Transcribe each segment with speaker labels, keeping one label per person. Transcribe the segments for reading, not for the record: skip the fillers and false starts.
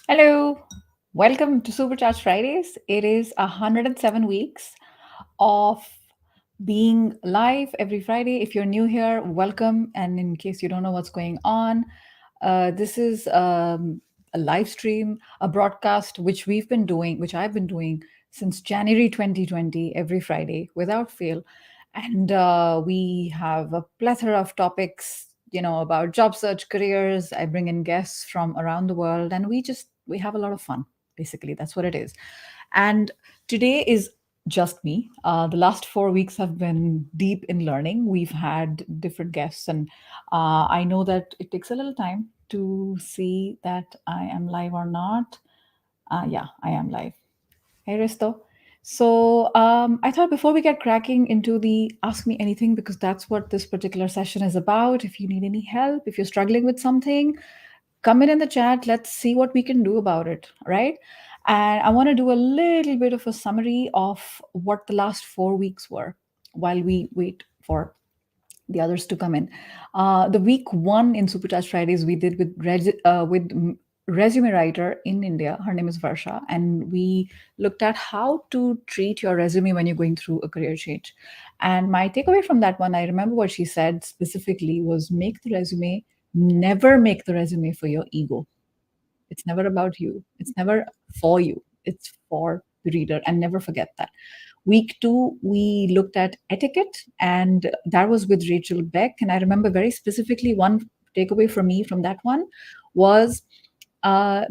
Speaker 1: Hello, welcome to Supercharged Fridays. It is 107 weeks of being live every Friday. If you're new here, welcome. And in case you don't know what's going on, this is a live stream, a broadcast, which I've been doing since January 2020, every Friday without fail. And we have a plethora of topics, about job search, careers. I bring in guests from around the world, and we have a lot of fun. Basically, that's what it is. And today is just me. The last 4 weeks have been deep in learning. We've had different guests, and I know that it takes a little time to see that I am live or not. Yeah, I am live. Hey, Risto. So I thought before we get cracking into the Ask Me Anything, because that's what this particular session is about. If you need any help, if you're struggling with something, come in the chat. Let's see what we can do about it, right? And I want to do a little bit of a summary of what the last 4 weeks were while we wait for the others to come in. The week one in Supercharged Fridays we did with resume writer in India. Her name is Varsha, and we looked at how to treat your resume when you're going through a career change. And my takeaway from that one, I remember what she said specifically was never make the resume for your ego. It's never about you. It's never for you. It's for the reader. And never forget that. Week two, we looked at etiquette, and that was with Rachel Beck. And I remember very specifically one takeaway for me from that one was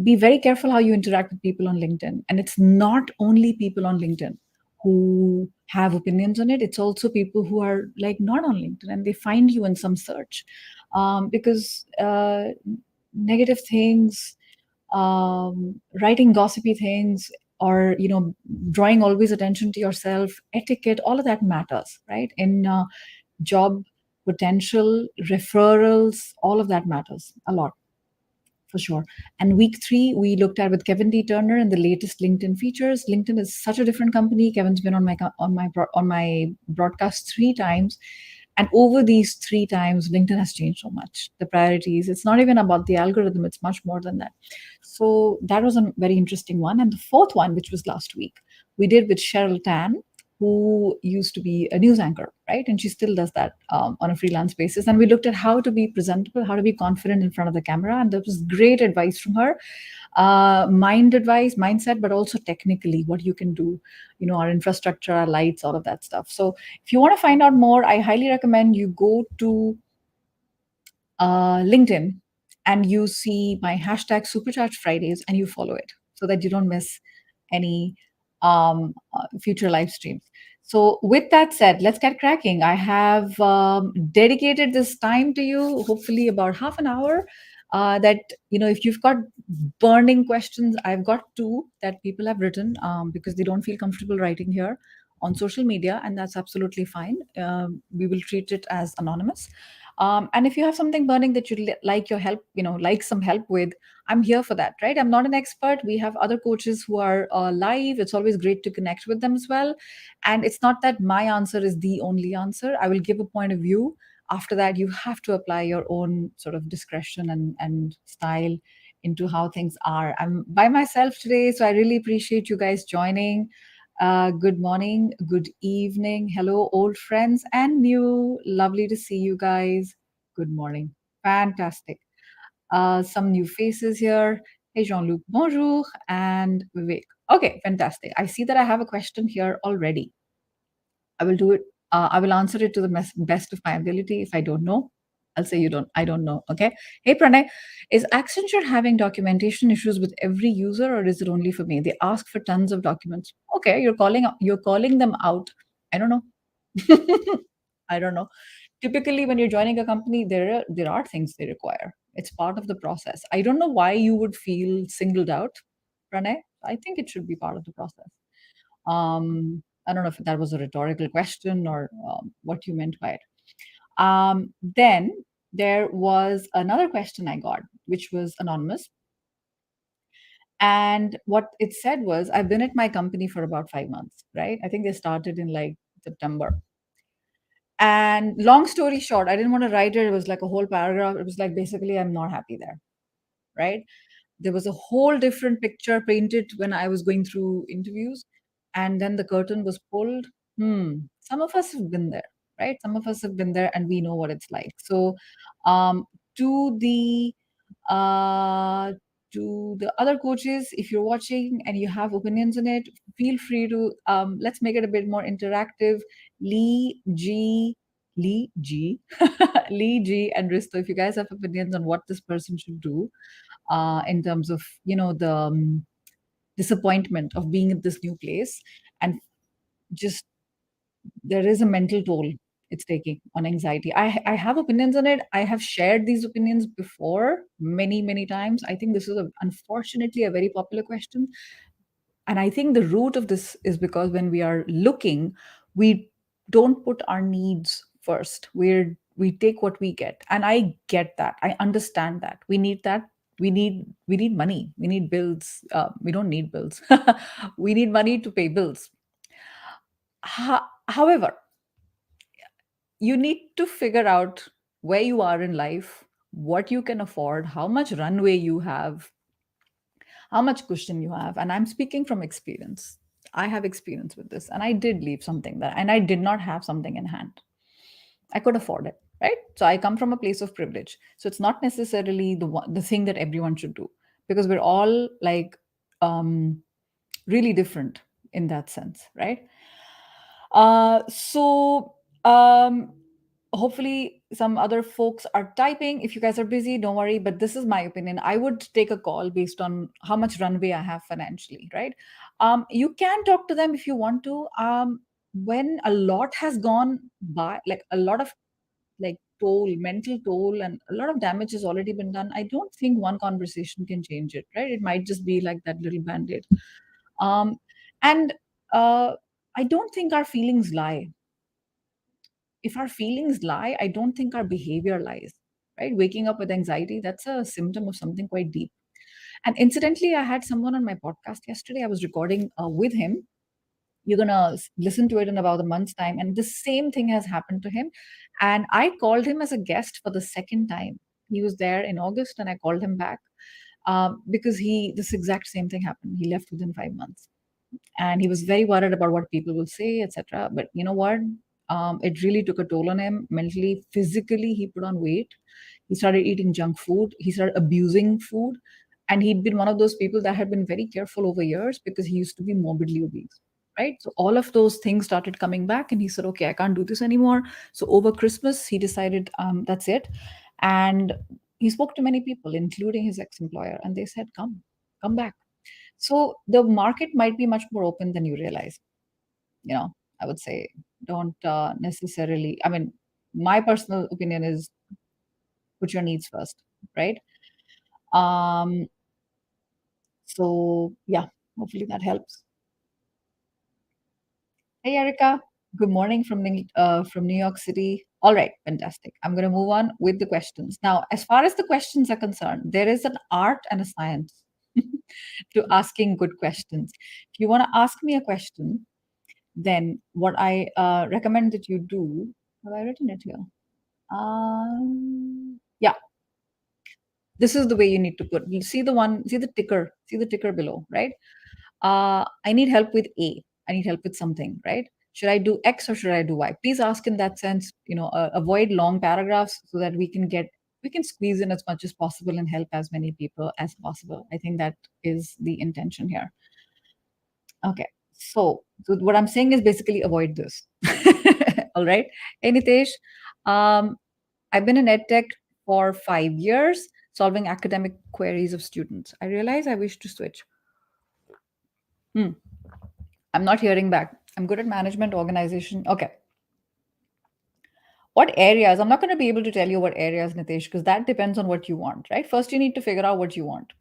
Speaker 1: be very careful how you interact with people on LinkedIn. And it's not only people on LinkedIn who have opinions on it, it's also people who are like not on LinkedIn and they find you in some search because negative things, writing gossipy things, or drawing always attention to yourself, etiquette, all of that matters, right? In job potential, referrals, all of that matters a lot for sure. And week three, we looked at with Kevin D. Turner and the latest LinkedIn features. LinkedIn is such a different company. Kevin's been on my broadcast 3 times, and over these 3 times, LinkedIn has changed so much. The priorities. It's not even about the algorithm. It's much more than that. So that was a very interesting one. And the fourth one, which was last week, we did with Cheryl Tan, who used to be a news anchor, right? And she still does that on a freelance basis. And we looked at how to be presentable, how to be confident in front of the camera. And there was great advice from her, mindset, but also technically what you can do, our infrastructure, our lights, all of that stuff. So if you want to find out more, I highly recommend you go to LinkedIn and you see my hashtag Supercharged Fridays and you follow it so that you don't miss any future live streams. So, with that said, let's get cracking. I have dedicated this time to you, hopefully about half an hour. That if you've got burning questions, I've got two that people have written because they don't feel comfortable writing here on social media, and that's absolutely fine. We will treat it as anonymous. And if you have something burning that you'd like your help, like some help with, I'm here for that, right? I'm not an expert. We have other coaches who are live. It's always great to connect with them as well. And it's not that my answer is the only answer. I will give a point of view. After that, you have to apply your own sort of discretion and style into how things are. I'm by myself today, so I really appreciate you guys joining. Good morning, good evening. Hello, old friends and new. Lovely to see you guys. Good morning. Fantastic. Some new faces here. Hey, Jean-Luc, bonjour. And Vivek. Okay, fantastic. I see that I have a question here already. I will do it. I will answer it to the best of my ability. If I don't know, I'll say I don't know. Okay. Hey, Pranay, is Accenture having documentation issues with every user, or is it only for me? They ask for tons of documents. Okay, you're calling them out. I don't know. I don't know. Typically, when you're joining a company, there are things they require. It's part of the process. I don't know why you would feel singled out, Pranay. I think it should be part of the process. I don't know if that was a rhetorical question or what you meant by it. Then there was another question I got, which was anonymous. And what it said was, I've been at my company for about 5 months, right? I think they started in like September. And long story short, I didn't want to write it. It was like a whole paragraph. It was like basically, I'm not happy there, right? there was a whole different picture painted when I was going through interviews, and then the curtain was pulled. Some of us have been there, right? Some of us have been there, and we know what it's like. So, um, to the uh, to the other coaches, if you're watching and you have opinions on it, feel free to let's make it a bit more interactive. Lee G. Lee G. Lee G and Risto, if you guys have opinions on what this person should do, in terms of the disappointment of being at this new place, and just there is a mental toll it's taking on anxiety. I have opinions on it. I have shared these opinions before many times. I think this is unfortunately a very popular question, and I think the root of this is because when we are looking, we don't put our needs first. We take what we get. And I get that. I understand that. We need that. We need money. We need bills. We don't need bills. We need money to pay bills. However, you need to figure out where you are in life, what you can afford, how much runway you have, how much cushion you have. And I'm speaking from experience. I have experience with this, and I did leave something there, and I did not have something in hand. I could afford it, right? So I come from a place of privilege. So it's not necessarily the thing that everyone should do, because we're all like um, really different in that sense, right? So hopefully some other folks are typing. If you guys are busy, don't worry. But this is my opinion. I would take a call based on how much runway I have financially, right? You can talk to them if you want to. When a lot has gone by, like a lot of like toll, mental toll, and a lot of damage has already been done, I don't think one conversation can change it, right? It might just be like that little band-aid. Um, and I don't think our feelings lie. If our feelings lie, I don't think our behavior lies, right? Waking up with anxiety, that's a symptom of something quite deep. And incidentally, I had someone on my podcast yesterday. I was recording with him. You're going to listen to it in about a month's time. And the same thing has happened to him. And I called him as a guest for the second time. He was there in August, and I called him back because this exact same thing happened. He left within 5 months, and he was very worried about what people will say, etc. But you know what, it really took a toll on him mentally, physically. He put on weight, he started eating junk food, he started abusing food, and he'd been one of those people that had been very careful over years because he used to be morbidly obese, right? So all of those things started coming back, and he said, okay, I can't do this anymore. So over Christmas he decided, that's it. And he spoke to many people, including his ex-employer, and they said, come back. So the market might be much more open than you realize. You know, I would say don't necessarily. I mean, my personal opinion is put your needs first, right? Um, so yeah, hopefully that helps. Hey, Erica. Good morning from New York City. All right, fantastic. I'm going to move on with the questions. Now, as far as the questions are concerned, there is an art and a science to asking good questions. If you want to ask me a question, then what I recommend that you do, have I written it here? Yeah, this is the way you need to put. You see the one, see the ticker below, right? I need help with A. I need help with something, right? Should I do X or should I do Y? Please ask in that sense. Avoid long paragraphs so that we can squeeze in as much as possible and help as many people as possible. I think that is the intention here. Okay. So what I'm saying is basically avoid this. All right. Hey, Nitesh, um, I've been in EdTech for 5 years, solving academic queries of students. I realize I wish to switch. Hmm. I'm not hearing back. I'm good at management, organization. Okay. What areas? I'm not going to be able to tell you what areas, Nitesh, because that depends on what you want, right? First, you need to figure out what you want.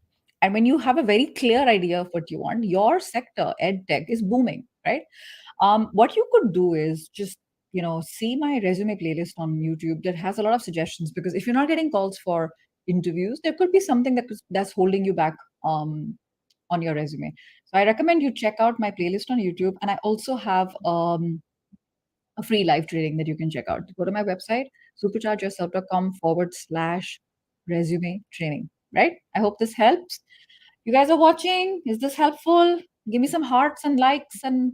Speaker 1: And when you have a very clear idea of what you want, your sector, EdTech, is booming, right? What you could do is just, see my resume playlist on YouTube that has a lot of suggestions, because if you're not getting calls for interviews, there could be something that's holding you back on your resume. So I recommend you check out my playlist on YouTube, and I also have a free live training that you can check out. Go to my website, superchargeyourself.com/resume training. Right? I hope this helps. You guys are watching? Is this helpful? Give me some hearts and likes and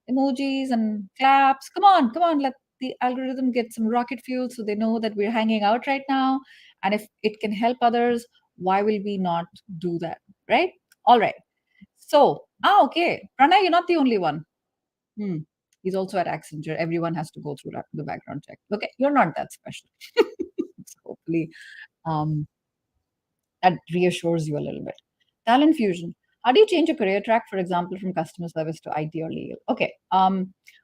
Speaker 1: emojis and claps. Come on, let the algorithm get some rocket fuel so they know that we're hanging out right now. And if it can help others, why will we not do that? Right? All right. So, okay. Pranay, you're not the only one. Hmm. He's also at Accenture. Everyone has to go through the background check. Okay, you're not that special. So hopefully, um, that reassures you a little bit. Talent fusion. How do you change a career track, for example, from customer service to IT or legal? Okay.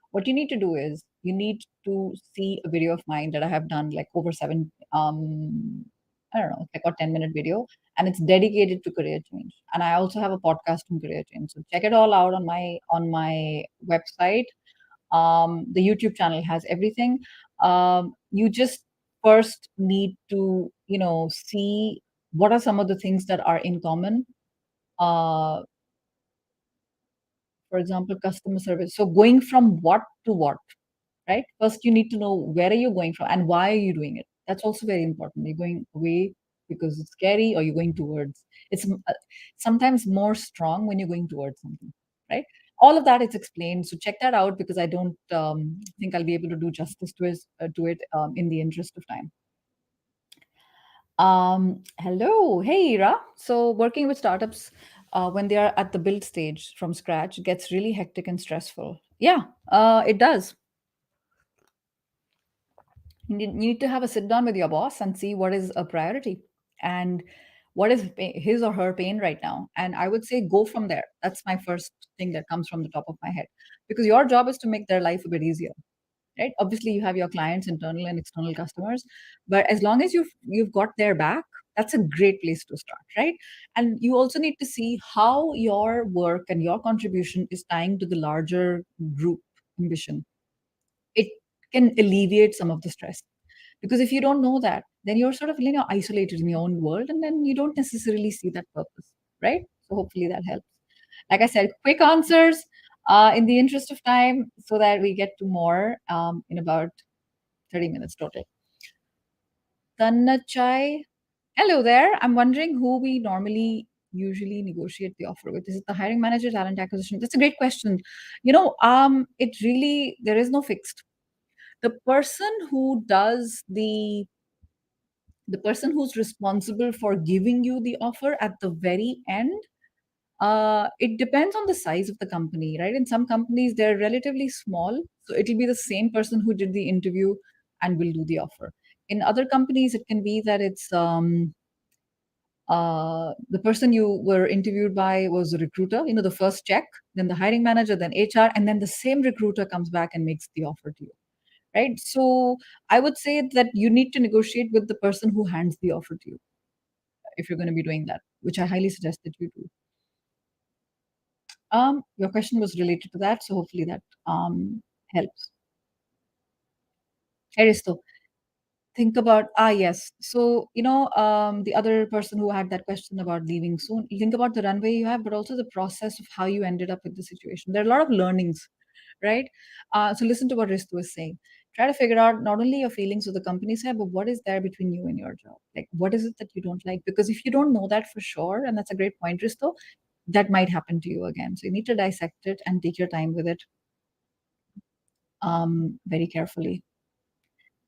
Speaker 1: What you need to do is you need to see a video of mine that I have done like over seven. I don't know, like a 10-minute video, and it's dedicated to career change. And I also have a podcast on career change. So check it all out on my website. The YouTube channel has everything. You just first need to, see what are some of the things that are in common. Uh, for example, customer service. So going from what to what, right? First, you need to know where are you going from and why are you doing it. That's also very important. You're going away because it's scary, or you're going towards. Sometimes more strong when you're going towards something, right? All of that is explained. So check that out because I don't think I'll be able to do justice to it in the interest of time. Hello. Hey, Ira. So, working with startups when they are at the build stage from scratch gets really hectic and stressful. Yeah, it does. You need to have a sit down with your boss and see what is a priority and what is his or her pain right now. And I would say go from there. That's my first thing that comes from the top of my head because your job is to make their life a bit easier, right? Obviously, you have your clients, internal and external customers, but as long as you've got their back, that's a great place to start, right? And you also need to see how your work and your contribution is tying to the larger group ambition. It can alleviate some of the stress because if you don't know that, then you're sort of isolated in your own world, and then you don't necessarily see that purpose, right? So hopefully that helps. Like I said, quick answers in the interest of time so that we get to more in about 30 minutes total. Tanachai, hello there. I'm wondering who we normally usually negotiate the offer with. Is it the hiring manager, talent acquisition? That's a great question. It really, there is no fixed. The person who does the person who's responsible for giving you the offer at the very end, it depends on the size of the company, right? In some companies, they're relatively small, so it'll be the same person who did the interview and will do the offer. In other companies, it can be that it's the person you were interviewed by was a recruiter, the first check, then the hiring manager, then HR, and then the same recruiter comes back and makes the offer to you, right? So I would say that you need to negotiate with the person who hands the offer to you if you're going to be doing that, which I highly suggest that you do. Your question was related to that, so hopefully that helps. Aristo, think about yes. So the other person who had that question about leaving soon. Think about the runway you have, but also the process of how you ended up with the situation. There are a lot of learnings, right? So listen to what Risto was saying. Try to figure out not only your feelings with the company side, but what is there between you and your job. Like, what is it that you don't like? Because if you don't know that for sure, and that's a great point, Risto, that might happen to you again. So you need to dissect it and take your time with it very carefully.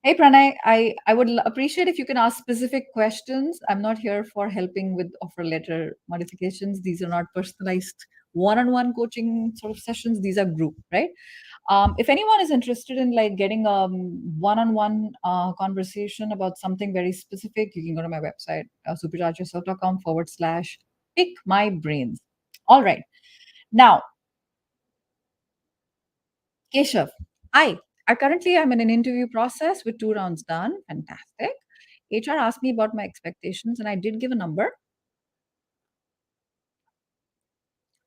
Speaker 1: Hey Pranay, I would appreciate if you can ask specific questions. I'm not here for helping with offer letter modifications. These are not personalized one-on-one coaching sort of sessions. These are group, right? If anyone is interested in like getting a one-on-one conversation about something very specific, you can go to my website, superchargeyourself.com/pick my brains. All right. Now, Keshav, hi. I'm in an interview process with 2 rounds done. Fantastic. HR asked me about my expectations, and I did give a number.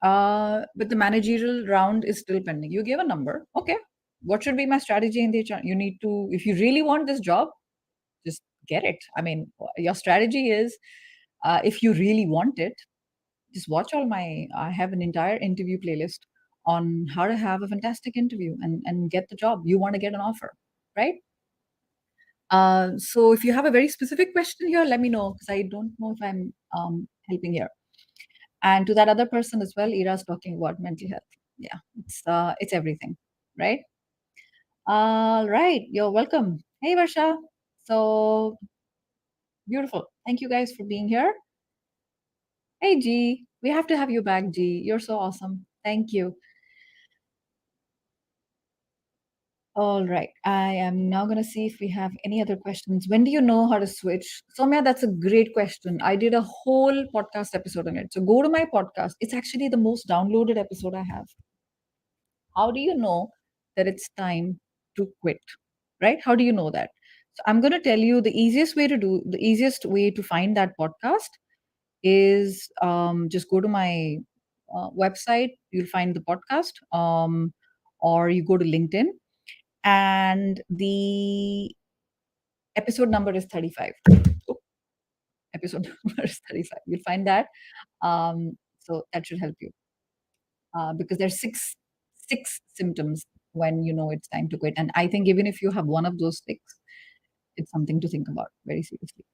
Speaker 1: But the managerial round is still pending. You gave a number. Okay. What should be my strategy in the HR? You need to, if you really want this job, just get it. I mean, your strategy is if you really want it, just watch I have an entire interview playlist on how to have a fantastic interview and get the job. You want to get an offer, right? So if you have a very specific question here, let me know because I don't know if I'm helping here. And to that other person as well, Ira's talking about mental health. Yeah, it's everything, right? All right, you're welcome. Hey, Varsha. So beautiful. Thank you guys for being here. Hey, G. We have to have you back, G. You're so awesome. Thank you. All right. I am now going to see if we have any other questions. When do you know how to switch? Soumya, that's a great question. I did a whole podcast episode on it. So go to my podcast. It's actually the most downloaded episode I have. How do you know that it's time to quit? Right? How do you know that? So I'm going to tell you the easiest way to find that podcast is just go to my website. You'll find the podcast, or you go to LinkedIn, and the episode number is 35. Oh, episode number is 35. You'll find that. So that should help you, because there's six symptoms when you know it's time to quit. And I think even if you have one of those six, it's something to think about very seriously.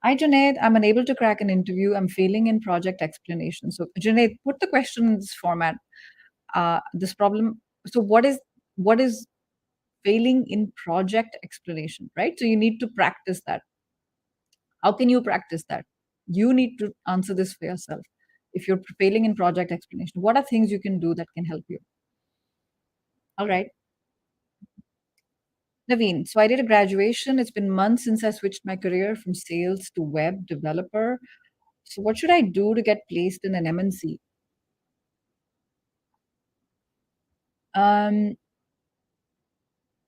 Speaker 1: Hi, Junaid. I'm unable to crack an interview. I'm failing in project explanation. So, Junaid, put the question in this format. This problem. So, what is failing in project explanation, right? So, you need to practice that. How can you practice that? You need to answer this for yourself. If you're failing in project explanation, what are things you can do that can help you? All right. Naveen, so I did a graduation. It's been months since I switched my career from sales to web developer. So what should I do to get placed in an MNC?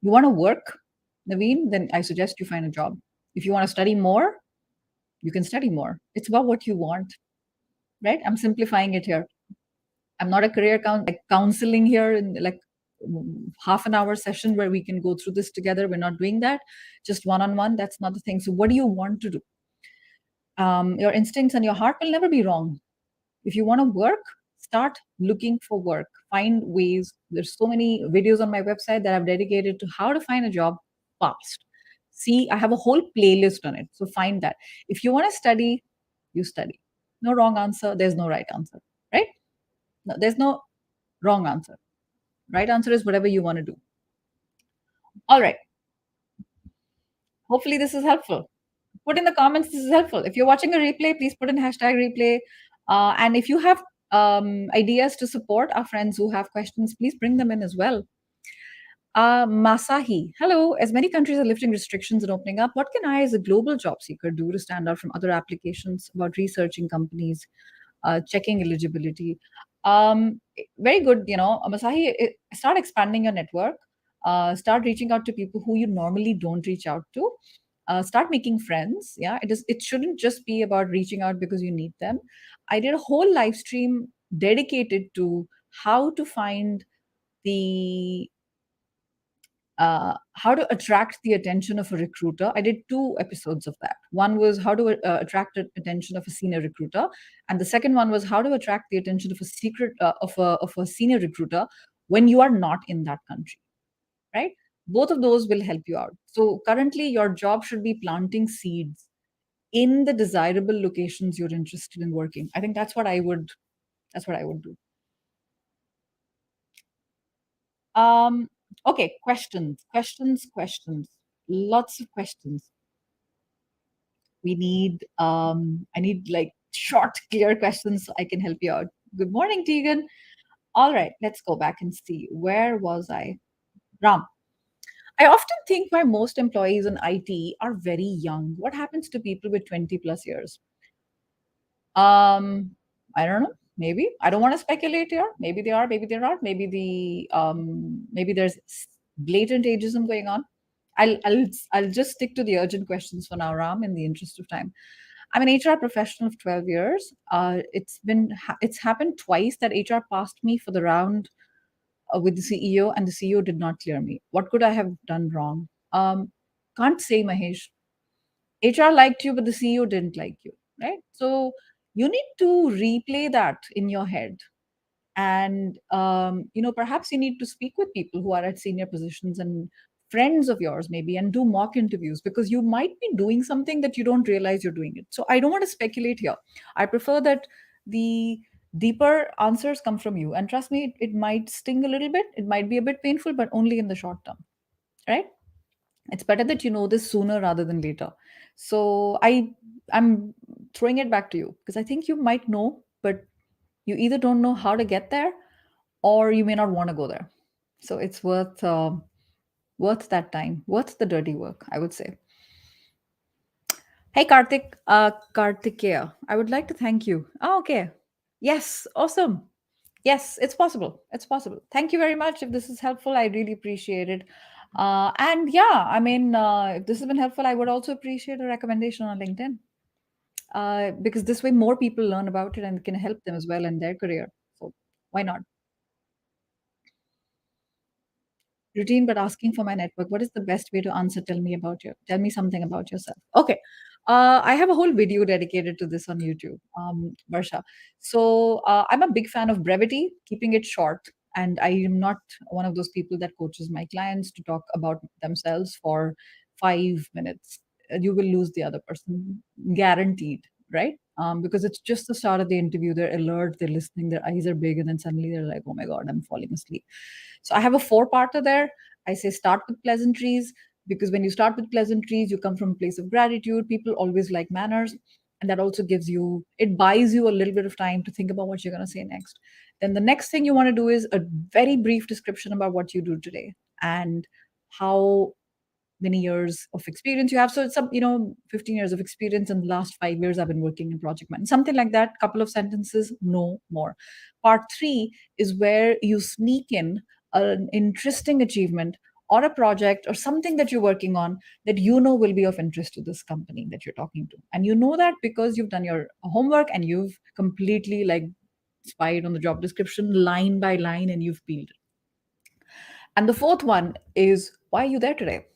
Speaker 1: You want to work, Naveen? Then I suggest you find a job. If you want to study more, you can study more. It's about what you want, right? I'm simplifying it here. I'm not a counseling here in like half an hour session where we can go through this together. We're not doing that. Just one on one. That's not the thing. So what do you want to do? Your instincts and your heart will never be wrong. If you want to work, start looking for work. Find ways. There's so many videos on my website that I've dedicated to how to find a job fast. See, I have a whole playlist on it. So find that. If you want to study, you study. No wrong answer. There's no right answer, right? No, there's no wrong answer. Right answer is whatever you want to do. All right. Hopefully, this is helpful. Put in the comments, this is helpful. If you're watching a replay, please put in hashtag replay. And if you have ideas to support our friends who have questions, please bring them in as well. Masahi, hello. As many countries are lifting restrictions and opening up, what can I, as a global job seeker, do to stand out from other applications about researching companies, checking eligibility? Very good, Masahi. Start expanding your network. Start reaching out to people who you normally don't reach out to. Start making friends. Yeah, it shouldn't just be about reaching out because you need them. I did a whole live stream dedicated to how to find the how to attract the attention of a recruiter. I did two episodes of that. One was how to attract the attention of a senior recruiter, and the second one was how to attract the attention of a secret of a senior recruiter when you are not in that country. Right? Both of those will help you out. So currently, your job should be planting seeds in the desirable locations you're interested in working. I think that's what I would. That's what I would do. Um, okay, questions. Lots of questions. I need like short, clear questions so I can help you out. Good morning, Tegan. All right, let's go back and see. Where was I? Ram. I often think why most employees in IT are very young. What happens to people with 20 plus years? Um, I don't know. Maybe I don't want to speculate here. Maybe they are. Maybe they're not. Maybe there's blatant ageism going on. I'll just stick to the urgent questions for now, Ram, in the interest of time. I'm an HR professional of 12 years. It's happened twice that HR passed me for the round with the CEO, and the CEO did not clear me. What could I have done wrong? Can't say, Mahesh. HR liked you, but the CEO didn't like you, right? So you need to replay that in your head. And perhaps you need to speak with people who are at senior positions and friends of yours maybe, and do mock interviews, because you might be doing something that you don't realize you're doing it. So I don't want to speculate here. I prefer that the Deeper answers come from you. And trust me, it might sting a little bit, it might be a bit painful, but only in the short term, right? It's better that you know this sooner rather than later. So I'm throwing it back to you because I think you might know, but you either don't know how to get there or you may not want to go there. So it's worth that time, worth the dirty work, I would say. Hey Karthik, Kartikeya, I would like to thank you. Oh, okay. Yes, awesome. Yes, it's possible. It's possible. Thank you very much. If this is helpful, I really appreciate it. And yeah, I mean, if this has been helpful, I would also appreciate a recommendation on LinkedIn, because this way more people learn about it and it can help them as well in their career. So why not? Routine, but asking for my network. What is the best way to answer? Tell me about you. Tell me something about yourself. Okay. I have a whole video dedicated to this on YouTube, Varsha. So I'm a big fan of brevity, keeping it short. And I am not one of those people that coaches my clients to talk about themselves for 5 minutes. You will lose the other person, guaranteed, right? Because it's just the start of the interview. They're alert, they're listening, their eyes are big, and then suddenly they're like, oh my God, I'm falling asleep. So I have a four-parter there. I say start with pleasantries because when you start with pleasantries, you come from a place of gratitude. People always like manners. And that also gives you, it buys you a little bit of time to think about what you're going to say next. Then the next thing you want to do is a very brief description about what you do today and how many years of experience you have. So it's some, 15 years of experience. In the last 5 years, I've been working in project management, something like that. Couple of sentences, no more. Part three is where you sneak in an interesting achievement or a project or something that you're working on that you know will be of interest to this company that you're talking to. And you know that because you've done your homework and you've completely like spied on the job description line by line and you've peeled it. And the fourth one is why are you there today?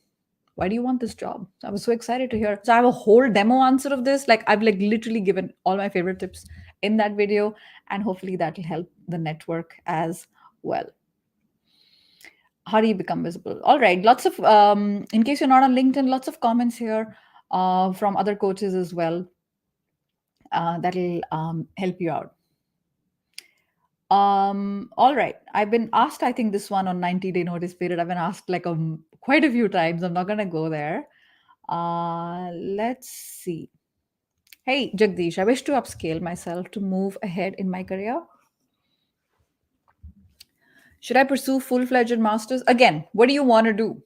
Speaker 1: Why do you want this job? So I was so excited to hear. So I have a whole demo answer of this. Like I've like literally given all my favorite tips in that video, and hopefully that'll help the network as well. How do you become visible? All right, lots of in case you're not on LinkedIn, lots of comments here from other coaches as well. That'll help you out. All right. I've been asked, I think this one on 90-day notice period. I've been asked like quite a few times. I'm not gonna go there. Let's see. Hey, Jagdish, I wish to upscale myself to move ahead in my career. Should I pursue full-fledged masters? Again, what do you want to do?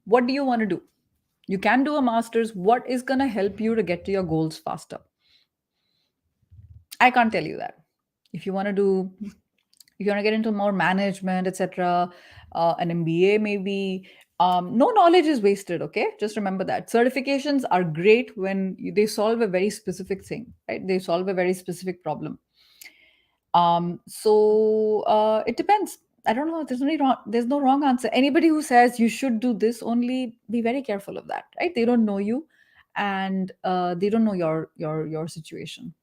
Speaker 1: What do you want to do? You can do a master's. What is going to help you to get to your goals faster? I can't tell you that. If you want to do, if you want to get into more management, etc., an MBA maybe. No knowledge is wasted. Okay, just remember that certifications are great when they solve a very specific thing, right? They solve a very specific problem. So it depends. I don't know. There's no wrong answer. Anybody who says you should do this only, be very careful of that, right? They don't know you, and they don't know your situation.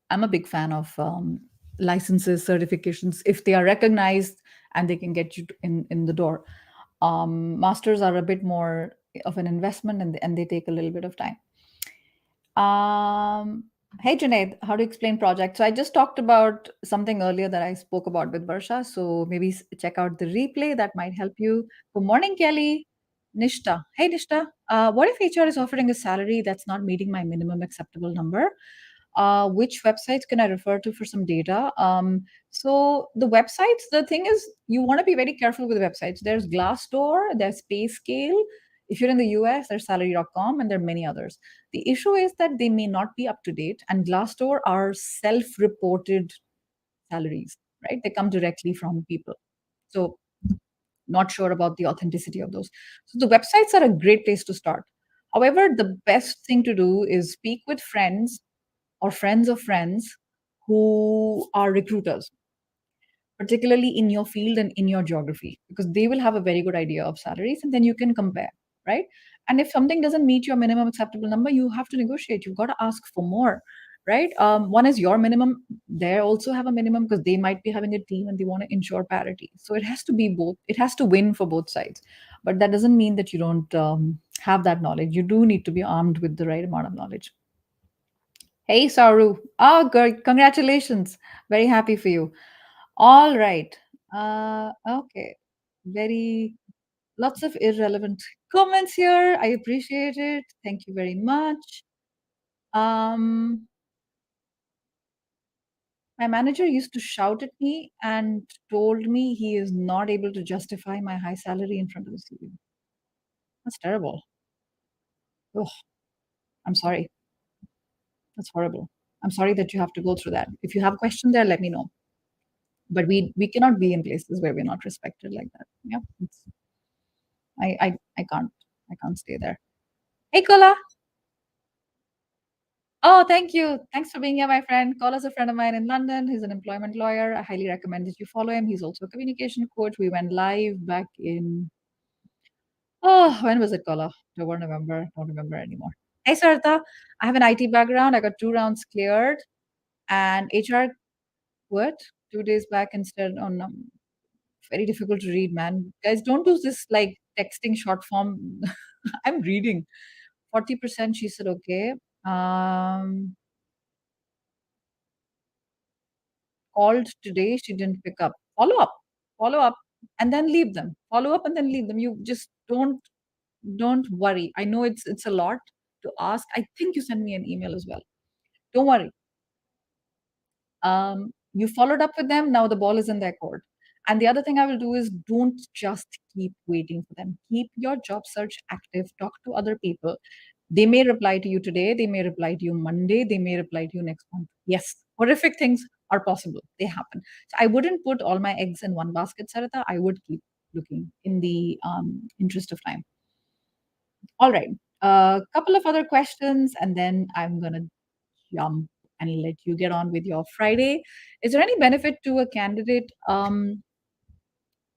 Speaker 1: I'm a big fan of licenses, certifications, if they are recognized and they can get you in the door. Masters are a bit more of an investment, and they take a little bit of time. Hey Junaid, how to explain project? So I just talked about something earlier that I spoke about with Varsha. So maybe check out the replay that might help you. Good morning, Kelly. Nishta. Hey Nishta. What if HR is offering a salary that's not meeting my minimum acceptable number? Which websites can I refer to for some data? So the websites, the thing is, you want to be very careful with websites. There's Glassdoor, there's Payscale. If you're in the US, there's salary.com, and there are many others. The issue is that they may not be up to date, and Glassdoor are self-reported salaries, right? They come directly from people. So not sure about the authenticity of those. So the websites are a great place to start. However, the best thing to do is speak with friends or friends of friends who are recruiters, particularly in your field and in your geography, because they will have a very good idea of salaries and then you can compare, right? And if something doesn't meet your minimum acceptable number, you have to negotiate. You've got to ask for more, right? One is your minimum. They also have a minimum because they might be having a team and they want to ensure parity. So it has to be both. It has to win for both sides. But that doesn't mean that you don't have that knowledge. You do need to be armed with the right amount of knowledge. Hey, Saru. Oh, good. Congratulations. Very happy for you. All right. Okay. Very lots of irrelevant comments here. I appreciate it. Thank you very much. Um, my manager used to shout at me and told me he is not able to justify my high salary in front of the CEO. That's terrible. Oh, I'm sorry. That's horrible. I'm sorry that you have to go through that. If you have questions there, let me know. But we cannot be in places where we're not respected like that. Yeah, I can't, I can't stay there. Hey, Kola. Oh, thank you. Thanks for being here, my friend. Kola's a friend of mine in London. He's an employment lawyer. I highly recommend that you follow him. He's also a communication coach. We went live back in, oh, when was it, Kola? October, November. Don't remember anymore. Hey, Sarita. I have an IT background. I got 2 rounds cleared, and HR what 2 days back instead on very difficult to read, man. Guys, don't do this like texting short form. I'm reading. 40% she said okay. Um, Called today, she didn't pick up. Follow up, and then leave them. Follow up and then leave them. You just don't worry. I know it's a lot to ask. I think you sent me an email as well. Don't worry. You followed up with them. Now the ball is in their court. And the other thing I will do is don't just keep waiting for them. Keep your job search active. Talk to other people. They may reply to you today. They may reply to you Monday. They may reply to you next month. Yes, horrific things are possible. They happen. So I wouldn't put all my eggs in one basket, Sarita. I would keep looking in the interest of time. All right. A couple of other questions, and then I'm going to jump and let you get on with your Friday. Is there any benefit to a candidate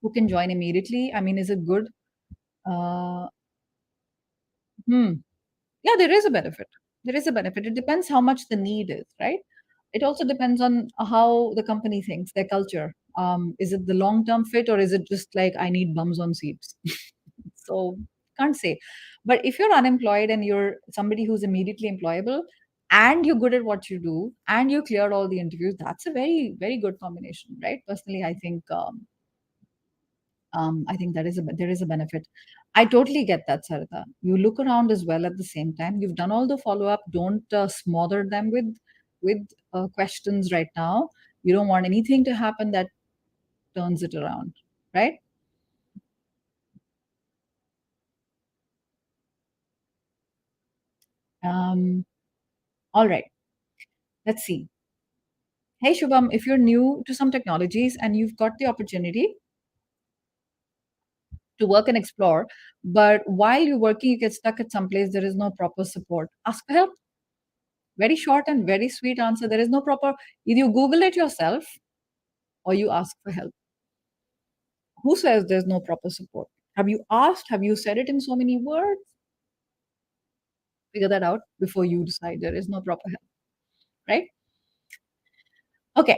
Speaker 1: who can join immediately? I mean, is it good? Uh, hmm. Yeah, there is a benefit. There is a benefit. It depends how much the need is, right? It also depends on how the company thinks, their culture. Is it the long term fit or is it just like I need bums on seats? So can't say. But if you're unemployed and you're somebody who's immediately employable and you're good at what you do and you cleared all the interviews, that's a very, very good combination, right? Personally, I think there is a benefit. I totally get that, Sarita. You look around as well at the same time. You've done all the follow up. Don't smother them with questions right now. You don't want anything to happen that turns it around, right? Um, all right. Let's see. Hey Shubham, if you're new to some technologies and you've got the opportunity to work and explore, but while you're working, you get stuck at some place, there is no proper support. Ask for help. Very short and very sweet answer. There is no proper, either you Google it yourself or you ask for help. Who says there's no proper support? Have you asked? Have you said it in so many words? Figure that out before you decide there is no proper help, right? Okay.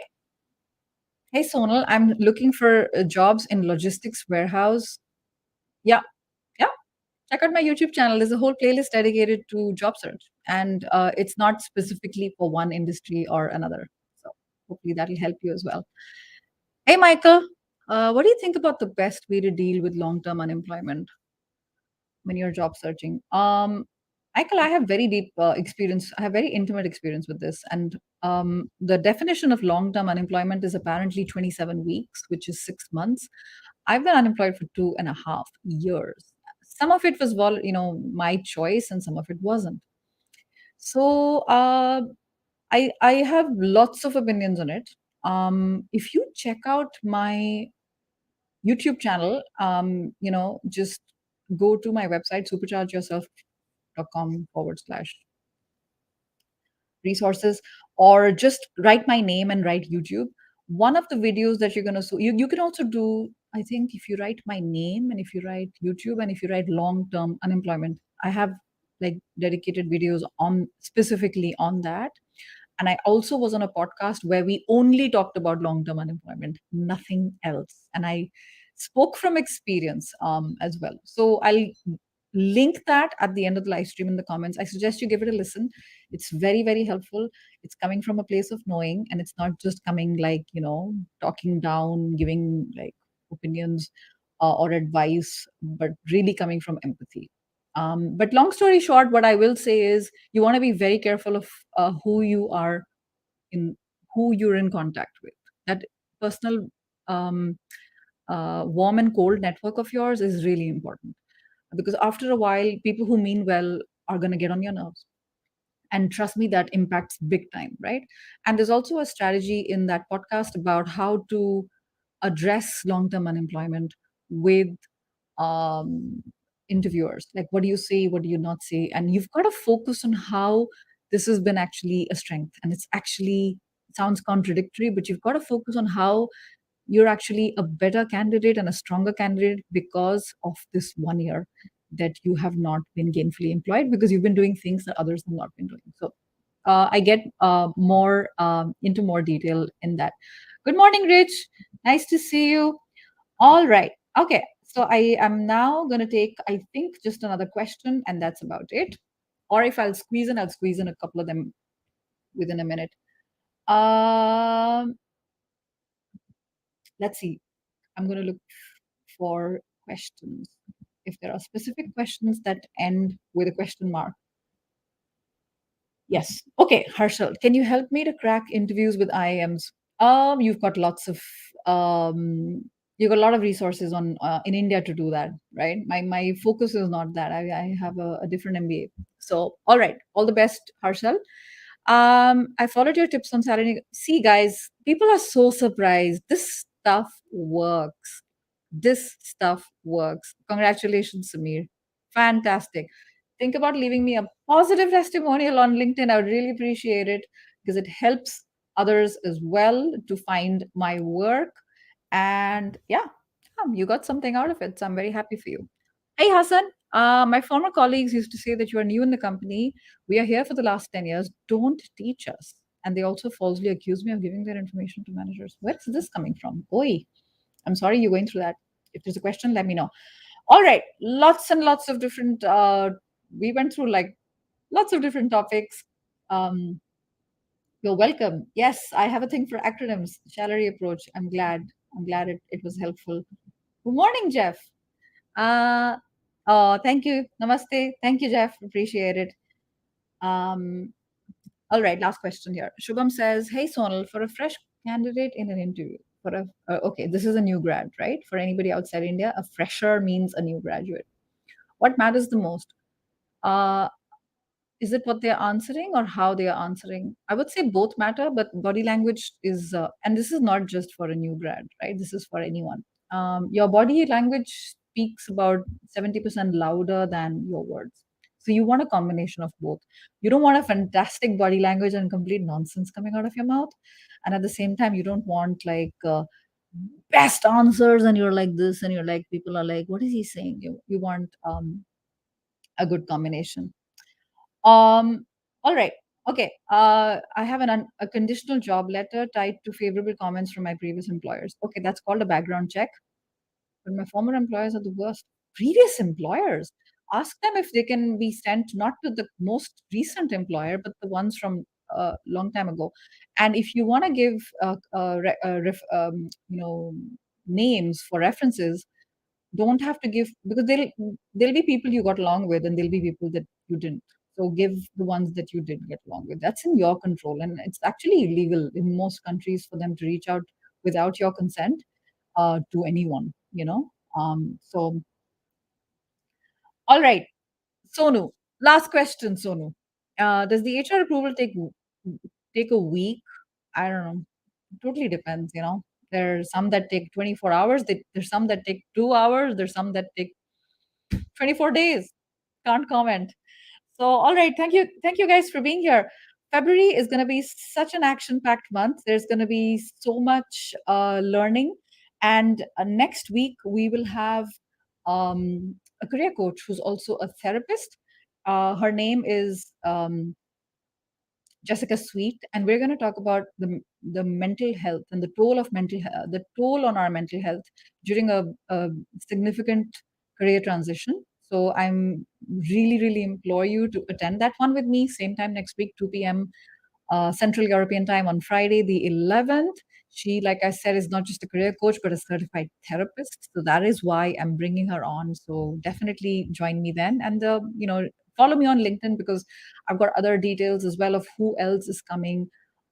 Speaker 1: Hey Sonal, I'm looking for jobs in logistics warehouse. Yeah, yeah. Check out my YouTube channel. There's a whole playlist dedicated to job search, and it's not specifically for one industry or another. So hopefully that'll help you as well. Hey, Michael, what do you think about the best way to deal with long-term unemployment when you're job searching? Michael, I have very deep experience. I have very intimate experience with this, and the definition of long-term unemployment is apparently 27 weeks, which is 6 months. I've been unemployed for 2.5 years. Some of it was, my choice, and some of it wasn't. So I have lots of opinions on it. If you check out my YouTube channel, just go to my website superchargeyourself.com/resources, or just write my name and write YouTube. One of the videos that you're gonna so you can also do, I think, if you write my name and if you write YouTube and if you write long-term unemployment, I have like dedicated videos on specifically on that. And I also was on a podcast where we only talked about long-term unemployment, nothing else. And I spoke from experience as well. So I'll link that at the end of the live stream in the comments. I suggest you give it a listen. It's very, very helpful. It's coming from a place of knowing, and it's not just coming like, talking down, giving like opinions or advice, but really coming from empathy. But long story short, what I will say is you want to be very careful of who you are in, who you're in contact with. That personal um, warm and cold network of yours is really important, because after a while, people who mean well are going to get on your nerves. And trust me, that impacts big time, right? And there's also a strategy in that podcast about how to address long term unemployment with um, interviewers. Like, what do you say? What do you not say? And you've got to focus on how this has been actually a strength. And it's actually sounds contradictory, but you've got to focus on how you're actually a better candidate and a stronger candidate because of this 1 year that you have not been gainfully employed, because you've been doing things that others have not been doing. So I get more into more detail in that. Good morning, Rich. Nice to see you. All right. Okay. So I am now going to take, I think, just another question, and that's about it. Or if I'll squeeze in a couple of them within a minute. Um, let's see. I'm going to look for questions. If there are specific questions that end with a question mark. Yes. Okay, Harshal, can you help me to crack interviews with IIMs? You've got lots of um, you've got a lot of resources on in India to do that, right? My focus is not that. I have a different MBA. So, all right, all the best, Harshal. I followed your tips on Saturday. See, guys, people are so surprised. This stuff works. This stuff works. Congratulations, Samir. Fantastic. Think about leaving me a positive testimonial on LinkedIn. I would really appreciate it, because it helps others as well to find my work. And yeah, you got something out of it. So I'm very happy for you. Hey, Hassan. My former colleagues used to say that you are new in the company. We are here for the last 10 years. Don't teach us. And they also falsely accuse me of giving their information to managers. Where is this coming from? Oi, I'm sorry you're going through that. If there's a question, let me know. All right, lots and lots of different. We went through like lots of different topics. Um, you're welcome. Yes, I have a thing for acronyms. Salary approach. I'm glad. I'm glad it was helpful. Good morning, Jeff. Uh, oh, thank you. Namaste. Thank you, Jeff. Appreciate it. Um, all right, last question here. Shubham says, "Hey Sonal, for a fresh candidate in an interview, for a okay, this is a new grad, right? For anybody outside India, a fresher means a new graduate. What matters the most? Uh, is it what they're answering or how they are answering? I would say both matter, but body language is, and this is not just for a new grad, right? This is for anyone. Your body language speaks about 70% louder than your words. So you want a combination of both. You don't want a fantastic body language and complete nonsense coming out of your mouth. And at the same time, you don't want like best answers and you're like this and you're like, people are like, what is he saying? You want a good combination. All right. Okay. I have a conditional job letter tied to favorable comments from my previous employers. Okay, that's called a background check. But my former employers are the worst. Previous employers, ask them if they can be sent not to the most recent employer, but the ones from a long time ago. And if you want to give, names for references, don't have to give, because there'll be people you got along with and there'll be people that you didn't. So give the ones that you did get along with. That's in your control, and it's actually illegal in most countries for them to reach out without your consent to anyone. So all right, Sonu, last question, Sonu. Does the HR approval take a week? I don't know. It totally depends. There's some that take 24 hours. There's some that take 2 hours. There's some that take 24 days. Can't comment. So, all right. Thank you guys for being here. February is going to be such an action packed month. There's going to be so much learning. And next week, we will have a career coach who's also a therapist. Her name is Jessica Sweet, and we're going to talk about the mental health and the toll of the toll on our mental health during a significant career transition. So I'm really, really implore you to attend that one with me, same time next week, 2 p.m. Central European time on Friday, the 11th. She, like I said, is not just a career coach, but a certified therapist. So that is why I'm bringing her on. So definitely join me then. And, follow me on LinkedIn because I've got other details as well of who else is coming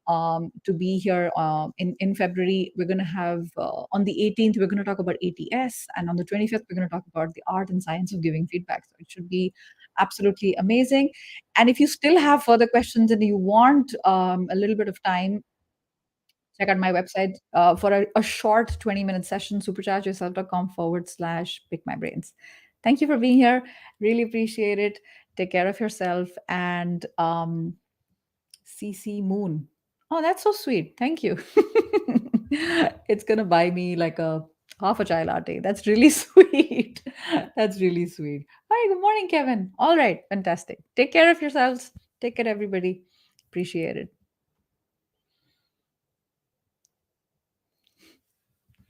Speaker 1: to be here in February. We're going to have on the 18th, we're going to talk about ATS. And on the 25th, we're going to talk about the art and science of giving feedback. So it should be absolutely amazing. And if you still have further questions and you want a little bit of time, check out my website for a short 20-minute session, superchargeyourself.com/, pick my brains. Thank you for being here. Really appreciate it. Take care of yourself. And CC Moon. Oh, that's so sweet. Thank you. It's going to buy me like a half a chai latte. That's really sweet. That's really sweet. Hi, good morning, Kevin. All right, fantastic. Take care of yourselves. Take care, everybody. Appreciate it.